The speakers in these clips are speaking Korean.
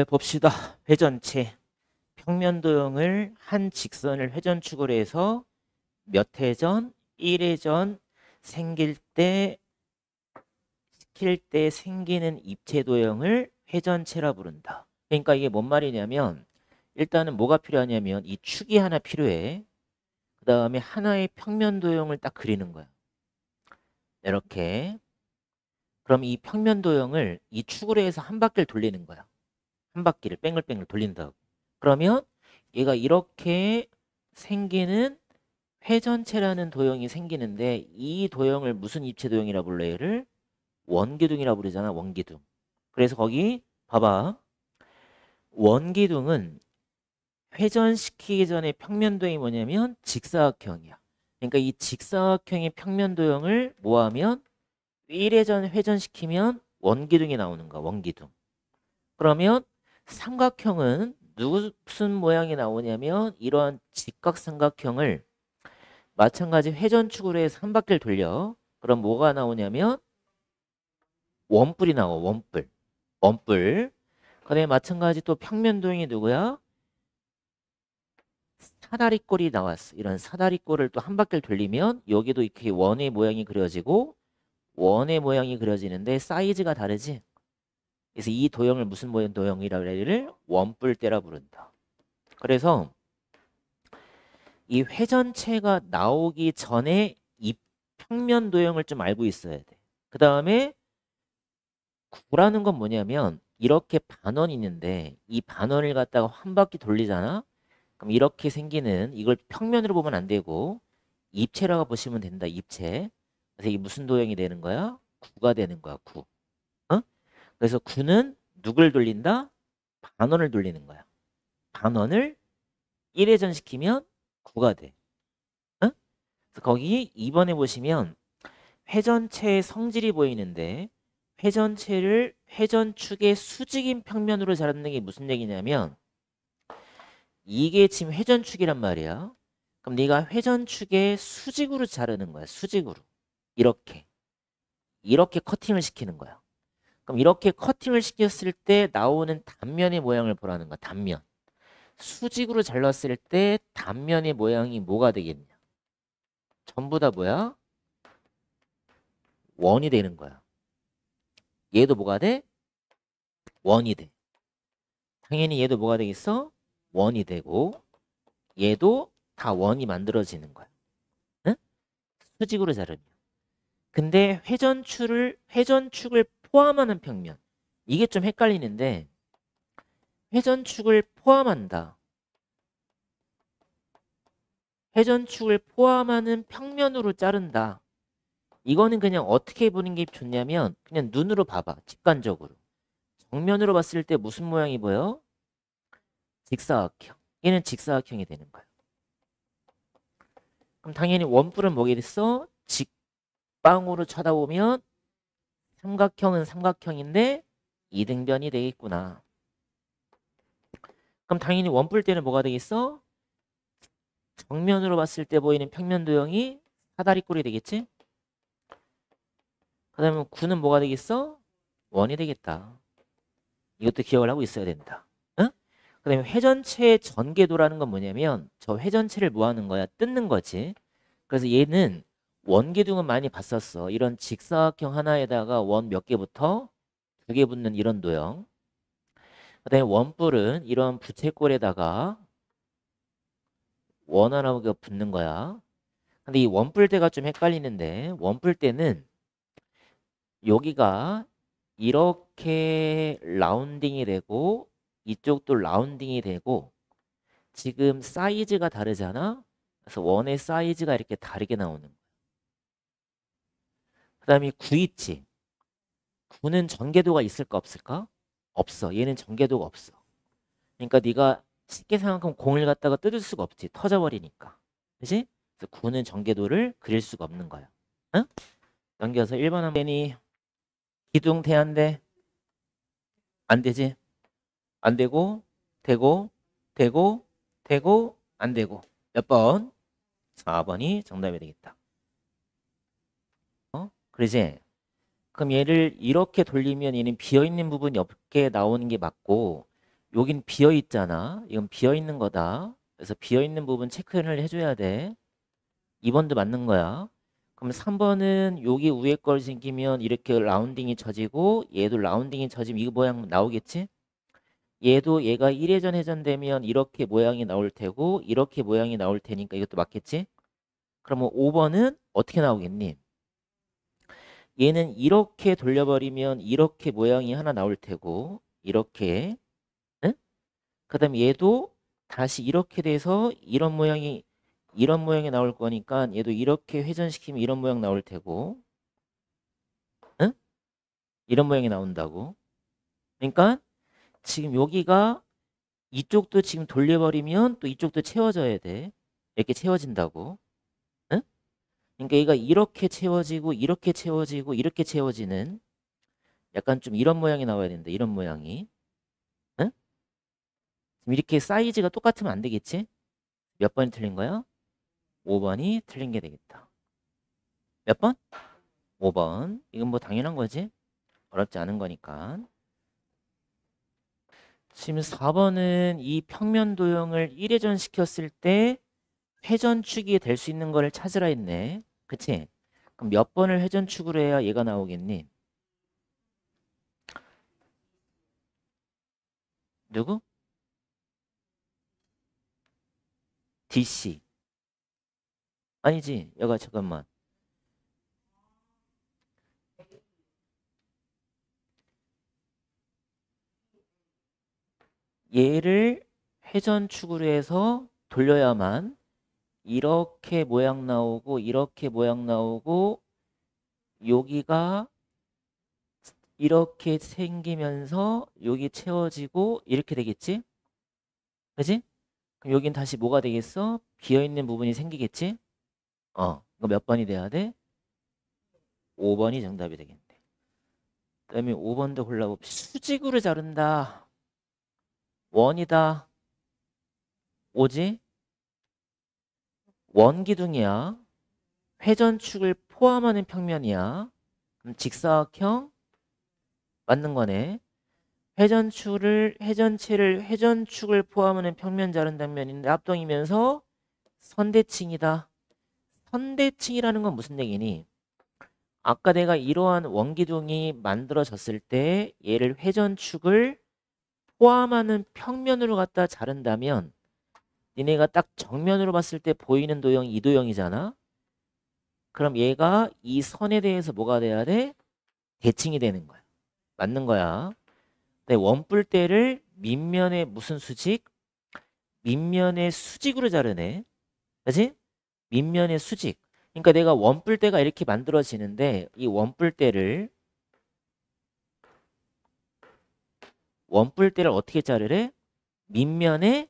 봅시다. 회전체. 평면도형을 한 직선을 회전축으로 해서 몇 회전? 1회전 생길 때, 시킬 때 생기는 입체도형을 회전체라 부른다. 그러니까 이게 뭔 말이냐면 일단은 뭐가 필요하냐면 이 축이 하나 필요해. 그 다음에 하나의 평면도형을 딱 그리는 거야. 이렇게. 그럼 이 평면도형을 이 축으로 해서 한 바퀴를 돌리는 거야. 한 바퀴를 뺑글뺑글 돌린다고. 그러면 얘가 이렇게 생기는 회전체라는 도형이 생기는데 이 도형을 무슨 입체 도형이라 불러? 얘를 원기둥이라 부르잖아. 원기둥. 그래서 거기 봐봐. 원기둥은 회전시키기 전에 평면도형이 뭐냐면 직사각형이야. 그러니까 이 직사각형의 평면도형을 뭐하면 1회전 회전시키면 원기둥이 나오는 거야. 원기둥. 그러면 삼각형은 무슨 모양이 나오냐면 이러한 직각삼각형을 마찬가지 회전축으로 해서 한 바퀴를 돌려. 그럼 뭐가 나오냐면 원뿔이 나와. 원뿔. 원뿔. 그다음에 마찬가지 또 평면도형이 누구야? 사다리꼴이 나왔어. 이런 사다리꼴을 또 한 바퀴를 돌리면 여기도 이렇게 원의 모양이 그려지고 원의 모양이 그려지는데 사이즈가 다르지? 그래서 이 도형을 무슨 모양 도형이라고 해를 원뿔대라 부른다. 그래서 이 회전체가 나오기 전에 이 평면 도형을 좀 알고 있어야 돼. 그 다음에 구라는 건 뭐냐면 이렇게 반원이 있는데 이 반원을 갖다가 한 바퀴 돌리잖아. 그럼 이렇게 생기는 이걸 평면으로 보면 안 되고 입체라고 보시면 된다. 입체. 그래서 이게 무슨 도형이 되는 거야? 구가 되는 거야. 구. 어? 그래서 구는 누굴 돌린다? 반원을 돌리는 거야. 반원을 1회전 시키면 구가 돼. 어? 그래서 거기 2번에 보시면 회전체의 성질이 보이는데 회전체를 회전축의 수직인 평면으로 자르는 게 무슨 얘기냐면 이게 지금 회전축이란 말이야. 그럼 네가 회전축의 수직으로 자르는 거야. 수직으로. 이렇게. 이렇게 커팅을 시키는 거야. 그럼 이렇게 커팅을 시켰을 때 나오는 단면의 모양을 보라는 거야. 단면. 수직으로 잘랐을 때 단면의 모양이 뭐가 되겠냐? 전부 다 뭐야? 원이 되는 거야. 얘도 뭐가 돼? 원이 돼. 당연히 얘도 뭐가 되겠어? 원이 되고 얘도 다 원이 만들어지는 거야. 응? 수직으로 자르면. 근데 회전축을 포함하는 평면. 이게 좀 헷갈리는데 회전축을 포함한다. 회전축을 포함하는 평면으로 자른다. 이거는 그냥 어떻게 보는 게 좋냐면 그냥 눈으로 봐봐. 직관적으로. 정면으로 봤을 때 무슨 모양이 보여? 직사각형. 얘는 직사각형이 되는 거야. 그럼 당연히 원뿔은 뭐겠어? 직방으로 쳐다보면 삼각형은 삼각형인데 이등변이 되겠구나. 그럼 당연히 원뿔 때는 뭐가 되겠어? 정면으로 봤을 때 보이는 평면도형이 사다리꼴이 되겠지? 그 다음에 구는 뭐가 되겠어? 원이 되겠다. 이것도 기억을 하고 있어야 된다. 응? 그 다음에 회전체의 전개도라는 건 뭐냐면 저 회전체를 뭐 하는 거야? 뜯는 거지. 그래서 얘는 원기둥은 많이 봤었어. 이런 직사각형 하나에다가 원 몇 개부터 두 개 붙는 이런 도형. 그 다음에 원뿔은 이런 부채꼴에다가 원 하나가 붙는 거야. 근데 이 원뿔대가 좀 헷갈리는데 원뿔대는 여기가 이렇게 라운딩이 되고 이쪽도 라운딩이 되고 지금 사이즈가 다르잖아. 그래서 원의 사이즈가 이렇게 다르게 나오는 거야. 그 다음에 구 있지. 구는 전개도가 있을까 없을까? 없어. 얘는 전개도가 없어. 그러니까 네가 쉽게 생각하면 공을 갖다가 뜯을 수가 없지. 터져버리니까. 그치? 그래서 구는 전개도를 그릴 수가 없는 거야. 응? 넘겨서 1번 한번 니 기둥 대한대 안 되지? 안 되고 되고 되고 되고 안 되고 몇 번? 4번이 정답이 되겠다. 그러지? 그럼 얘를 이렇게 돌리면 얘는 비어있는 부분이 없게 나오는 게 맞고 여긴 비어 있잖아. 이건 비어 있는 거다. 그래서 비어 있는 부분 체크를 해줘야 돼. 2번도 맞는 거야. 그럼 3번은 여기 위에 걸 생기면 이렇게 라운딩이 쳐지고 얘도 라운딩이 쳐지면 이 모양 나오겠지? 얘도 얘가 1회전 회전되면 이렇게 모양이 나올 테고 이렇게 모양이 나올 테니까 이것도 맞겠지? 그러면 5번은 어떻게 나오겠니? 얘는 이렇게 돌려버리면 이렇게 모양이 하나 나올 테고 이렇게, 응? 그 다음에 얘도 다시 이렇게 돼서 이런 모양이 나올 거니까 얘도 이렇게 회전시키면 이런 모양 나올 테고, 응? 이런 모양이 나온다고. 그러니까 지금 여기가 이쪽도 지금 돌려버리면 또 이쪽도 채워져야 돼. 이렇게 채워진다고. 응? 그러니까 얘가 이렇게 채워지고 이렇게 채워지고 이렇게 채워지는 약간 좀 이런 모양이 나와야 된다. 이런 모양이. 응? 지금 이렇게 사이즈가 똑같으면 안 되겠지? 몇 번이 틀린 거야? 5번이 틀린 게 되겠다. 몇 번? 5번. 이건 뭐 당연한 거지? 어렵지 않은 거니까. 지금 4번은 이 평면 도형을 1회전 시켰을 때 회전축이 될 수 있는 거를 찾으라 했네. 그치? 그럼 몇 번을 회전축으로 해야 얘가 나오겠니? 누구? DC. 아니지. 여가 잠깐만. 얘를 회전축으로 해서 돌려야만 이렇게 모양 나오고 이렇게 모양 나오고 여기가 이렇게 생기면서 여기 채워지고 이렇게 되겠지? 그지? 그럼 여긴 다시 뭐가 되겠어? 비어있는 부분이 생기겠지? 이거 몇 번이 돼야 돼? 5번이 정답이 되겠네. 그 다음에 5번도 골라봅시다. 수직으로 자른다. 원이다. 오지? 원기둥이야. 회전축을 포함하는 평면이야. 그럼 직사각형 맞는 거네. 회전축을 포함하는 평면 자른 단면인데 합동이면서 선대칭이다. 선대칭이라는 건 무슨 얘기니? 아까 내가 이러한 원기둥이 만들어졌을 때 얘를 회전축을 포함하는 평면으로 갖다 자른다면 니네가 딱 정면으로 봤을 때 보이는 도형이 이 도형이잖아. 그럼 얘가 이 선에 대해서 뭐가 돼야 돼? 대칭이 되는 거야. 맞는 거야. 네, 원뿔대를 밑면에 무슨 수직? 밑면에 수직으로 자르네. 그지? 밑면에 수직. 그러니까 내가 원뿔대가 이렇게 만들어지는데 이 원뿔대를 어떻게 자르래? 밑면에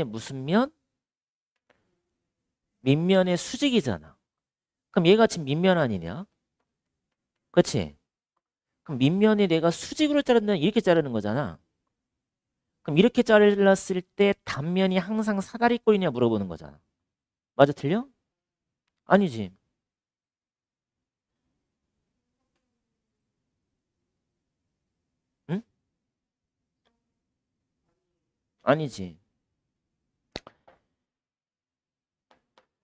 무슨 면? 밑면에 수직이잖아. 그럼 얘가 지금 밑면 아니냐? 그치? 그럼 밑면에 내가 수직으로 자른다면 이렇게 자르는 거잖아. 그럼 이렇게 잘랐을 때 단면이 항상 사다리꼴이냐 물어보는 거잖아. 맞아, 틀려? 아니지. 응? 아니지.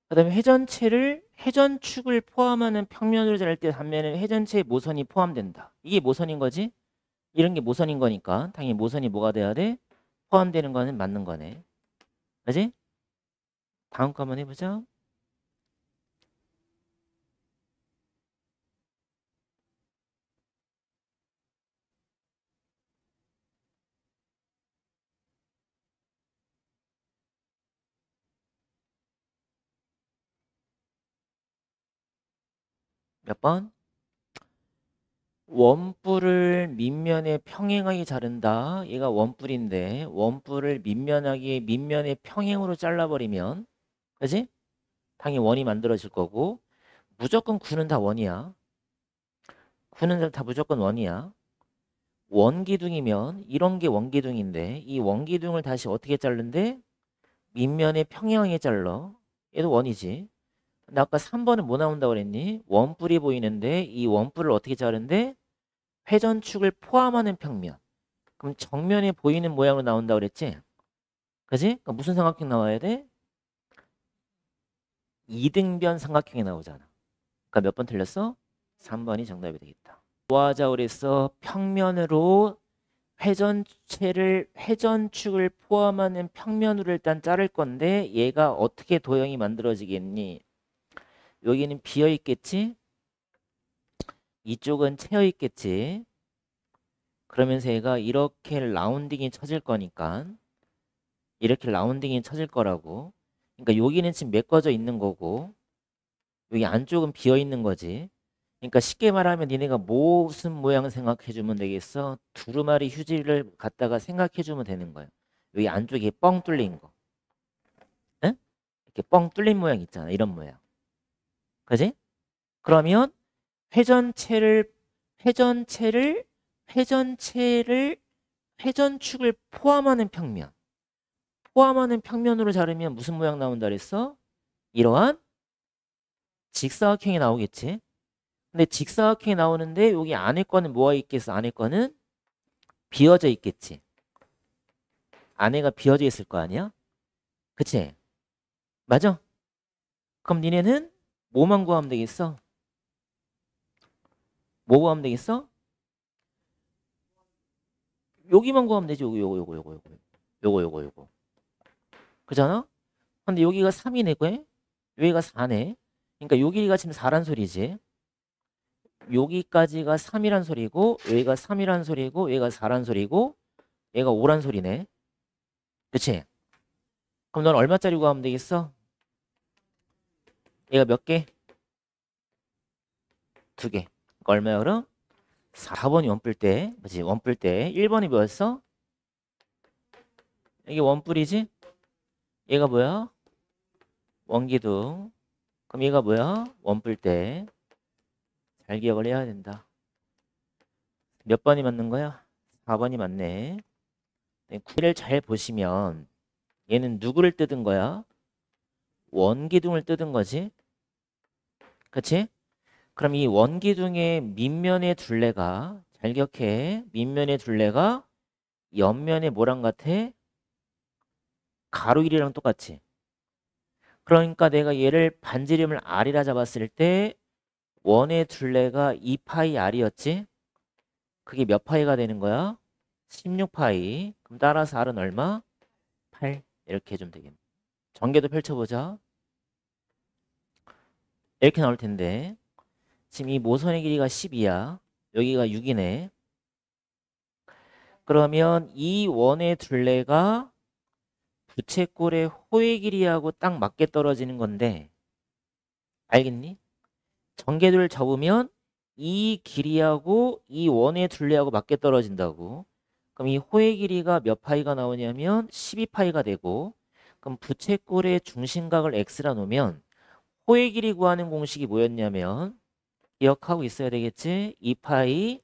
그다음에 회전축을 포함하는 평면으로 자를 때 단면에 회전체의 모선이 포함된다. 이게 모선인 거지? 이런 게 모선인 거니까 당연히 모선이 뭐가 돼야 돼? 포함되는 거는 맞는 거네. 그지? 다음 거 한번 해보자. 몇 번? 원뿔을 밑면에 평행하게 자른다. 얘가 원뿔인데 원뿔을 밑면에 평행으로 잘라버리면 그지? 당연히 원이 만들어질 거고 무조건 구는 다 원이야. 구는 다 무조건 원이야. 원기둥이면 이런 게 원기둥인데 이 원기둥을 다시 어떻게 자른대? 밑면에 평행하게 잘라. 얘도 원이지. 근데 아까 3번은 뭐 나온다고 그랬니? 원뿔이 보이는데 이 원뿔을 어떻게 자른대? 회전축을 포함하는 평면. 그럼 정면에 보이는 모양으로 나온다 그랬지? 그지? 그러니까 무슨 삼각형 나와야 돼? 이등변 삼각형이 나오잖아. 그러니까 몇 번 틀렸어? 3번이 정답이 되겠다. 뭐하자 그랬어? 평면으로 회전축을 포함하는 평면으로 일단 자를 건데 얘가 어떻게 도형이 만들어지겠니? 여기는 비어 있겠지? 이쪽은 채어 있겠지? 그러면서 얘가 이렇게 라운딩이 쳐질 거니까 이렇게 라운딩이 쳐질 거라고. 그러니까 여기는 지금 메꿔져 있는 거고 여기 안쪽은 비어 있는 거지. 그러니까 쉽게 말하면 니네가 무슨 모양 생각해 주면 되겠어? 두루마리 휴지를 갖다가 생각해 주면 되는 거야. 여기 안쪽에 뻥 뚫린 거. 응? 이렇게 뻥 뚫린 모양 있잖아. 이런 모양. 그지? 그러면 회전체를 회전체를 회전체를 회전축을 포함하는 평면. 포함하는 평면으로 자르면 무슨 모양 나온다 그랬어? 이러한 직사각형이 나오겠지. 근데 직사각형이 나오는데 여기 안에 거는 뭐가 있겠어? 안에 거는 비어져 있겠지. 안에가 비어져 있을 거 아니야? 그치? 맞아? 그럼 니네는 뭐만 구하면 되겠어? 뭐 구하면 되겠어? 여기만 구하면 되지. 요거. 그잖아? 근데 여기가 3이네, 그래? 여기가 4네. 그러니까 요 길이가 지금 4란 소리지. 여기까지가 3이란 소리고 여기가 3이란 소리고 여기가 4란 소리고 얘가 5란 소리네. 그치? 그럼 넌 얼마짜리 구하면 되겠어? 얘가 몇 개? 2개. 그러니까 얼마야 그럼? 4번이 원뿔 때. 그치? 원뿔 때. 1번이 뭐였어? 이게 원뿔이지? 얘가 뭐야? 원기둥. 그럼 얘가 뭐야? 원뿔 때. 잘 기억을 해야 된다. 몇 번이 맞는 거야? 4번이 맞네. 구를 잘 보시면 얘는 누구를 뜯은 거야? 원기둥을 뜯은 거지. 그치? 그럼 이 원기둥의 밑면의 둘레가 잘 기억해. 밑면의 둘레가 옆면의 뭐랑 같아? 가로 길이랑 똑같지. 그러니까 내가 얘를 반지름을 R이라 잡았을 때 원의 둘레가 2파이 R이었지. 그게 몇 파이가 되는 거야? 16파이. 그럼 따라서 R은 얼마? 8. 이렇게 해주면 되겠네. 전개도 펼쳐보자. 이렇게 나올 텐데 지금 이 모선의 길이가 10이야. 여기가 6이네. 그러면 이 원의 둘레가 부채꼴의 호의 길이하고 딱 맞게 떨어지는 건데 알겠니? 전개도를 접으면 이 길이하고 이 원의 둘레하고 맞게 떨어진다고. 그럼 이 호의 길이가 몇 파이가 나오냐면 12파이가 되고 그럼 부채꼴의 중심각을 x라 놓으면 호의 길이 구하는 공식이 뭐였냐면 기억하고 있어야 되겠지? 2파이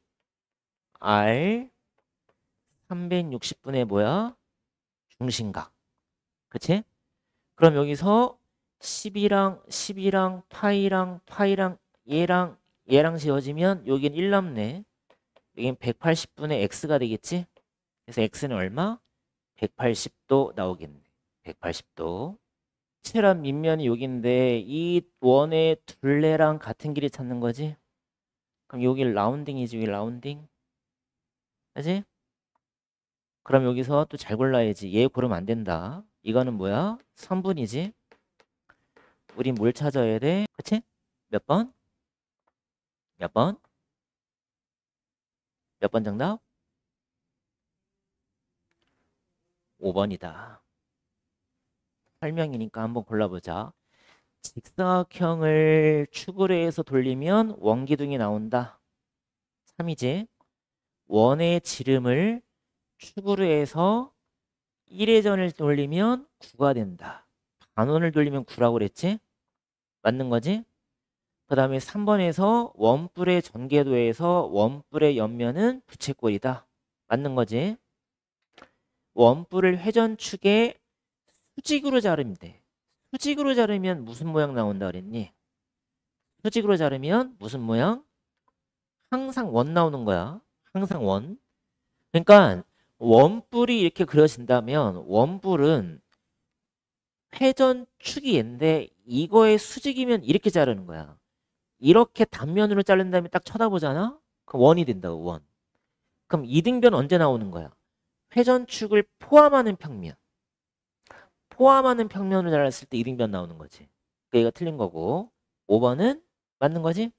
r 360분의 뭐야? 중심각. 그치? 그럼 여기서 10이랑 파이랑 얘랑 지워지면 여긴 1 남네. 여긴 180분의 x가 되겠지? 그래서 x는 얼마? 180도 나오겠네. 180도. 실한 밑면이 여기인데 이 원의 둘레랑 같은 길이 찾는 거지? 그럼 여기 라운딩이지, 여기 라운딩. 그지? 그럼 여기서 또 잘 골라야지. 얘 고르면 안 된다. 이거는 뭐야? 선분이지. 우린 뭘 찾아야 돼? 그치? 몇 번? 몇 번? 몇 번 정답? 5번이다. 설명이니까 한번 골라보자. 직사각형을 축으로 해서 돌리면 원기둥이 나온다. 3이지. 원의 지름을 축으로 해서 1회전을 돌리면 9가 된다. 반원을 돌리면 9라고 그랬지? 맞는 거지? 그 다음에 3번에서 원뿔의 전개도에서 원뿔의 옆면은 부채꼴이다. 맞는 거지? 원뿔을 회전축에 수직으로 자르면 돼. 수직으로 자르면 무슨 모양 나온다 그랬니? 수직으로 자르면 무슨 모양? 항상 원 나오는 거야. 항상 원. 그러니까 원뿔이 이렇게 그려진다면 원뿔은 회전축이 얘인데 이거의 수직이면 이렇게 자르는 거야. 이렇게 단면으로 자른 다음에 딱 쳐다보잖아? 그럼 원이 된다고, 원. 그럼 이등변 언제 나오는 거야? 회전축을 포함하는 평면. 포함하는 평면을 잘랐을 때 이등변 나오는 거지. 그러니까 얘가 틀린 거고 5번은 맞는 거지?